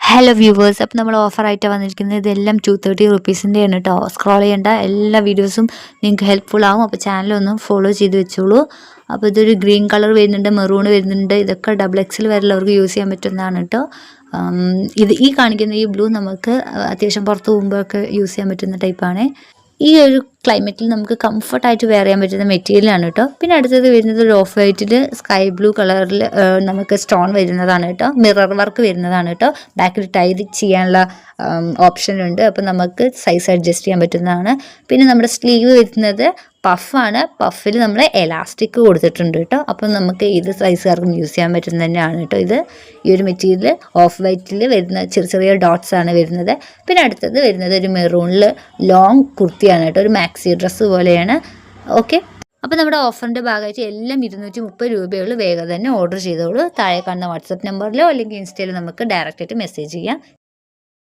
Hello viewers, അപ്പോൾ നമ്മൾ ഓഫറായിട്ട് വന്നിരിക്കുന്നത് ഇതെല്ലാം 230 റുപ്പീസിൻ്റെയാണ് കേട്ടോ. സ്ക്രോൾ ചെയ്യേണ്ട എല്ലാ വീഡിയോസും നിങ്ങൾക്ക് ഹെൽപ്ഫുൾ ആവും. അപ്പോൾ ചാനലൊന്ന് ഫോളോ ചെയ്ത് വെച്ചോളൂ. അപ്പോൾ ഇതൊരു ഗ്രീൻ കളർ വരുന്നുണ്ട്, മെറൂൺ വരുന്നുണ്ട്. ഇതൊക്കെ ഡബിൾ എക്സിൽ വരെയുള്ളവർക്ക് യൂസ് ചെയ്യാൻ പറ്റുന്നതാണ് കേട്ടോ. ഈ കാണിക്കുന്ന ഈ ബ്ലൂ നമുക്ക് അത്യാവശ്യം പുറത്ത് പോകുമ്പോഴൊക്കെ യൂസ് ചെയ്യാൻ പറ്റുന്ന ടൈപ്പാണ്. ഈ ഒരു ക്ലൈമറ്റിൽ നമുക്ക് കംഫർട്ടായിട്ട് വെയർ ചെയ്യാൻ പറ്റുന്ന മെറ്റീരിയലാണ് കേട്ടോ. പിന്നെ അടുത്തത് വരുന്നത് ഒരു ഓഫ് വൈറ്റിൽ സ്കൈ ബ്ലൂ കളറിൽ നമുക്ക് സ്റ്റോൺ വരുന്നതാണ് കേട്ടോ. മിറർ വർക്ക് വരുന്നതാണ് കേട്ടോ. ബാക്കിൽ ടൈ ചെയ്യാനുള്ള ഓപ്ഷൻ ഉണ്ട്. അപ്പോൾ നമുക്ക് സൈസ് അഡ്ജസ്റ്റ് ചെയ്യാൻ പറ്റുന്നതാണ്. പിന്നെ നമ്മുടെ സ്ലീവ് വരുന്നത് പഫാണ്. പഫിൽ നമ്മൾ എലാസ്റ്റിക് കൊടുത്തിട്ടുണ്ട് കേട്ടോ. അപ്പം നമുക്ക് ഏത് സൈസുകാർക്കും യൂസ് ചെയ്യാൻ പറ്റുന്ന തന്നെയാണ് കേട്ടോ. ഈ ഒരു മെറ്റീരിയൽ ഓഫ് വൈറ്റിൽ വരുന്ന ചെറിയ ചെറിയ ഡോട്ട്സ് ആണ് വരുന്നത്. പിന്നെ അടുത്തത് വരുന്നത് ഒരു മെറൂണിൽ ലോങ് കുർത്തിയാണ് കേട്ടോ. ഒരു മാക്സി ഡ്രസ്സ് പോലെയാണ്. ഓക്കെ, അപ്പോൾ നമ്മുടെ ഓഫറിൻ്റെ ഭാഗമായിട്ട് എല്ലാം 230 രൂപയുള്ളൂ. വേഗം തന്നെ ഓർഡർ ചെയ്തോളൂ. താഴെ കാണുന്ന വാട്സപ്പ് നമ്പറിലോ അല്ലെങ്കിൽ ഇൻസ്റ്റയിലോ നമുക്ക് ഡയറക്റ്റായിട്ട് മെസ്സേജ് ചെയ്യാം.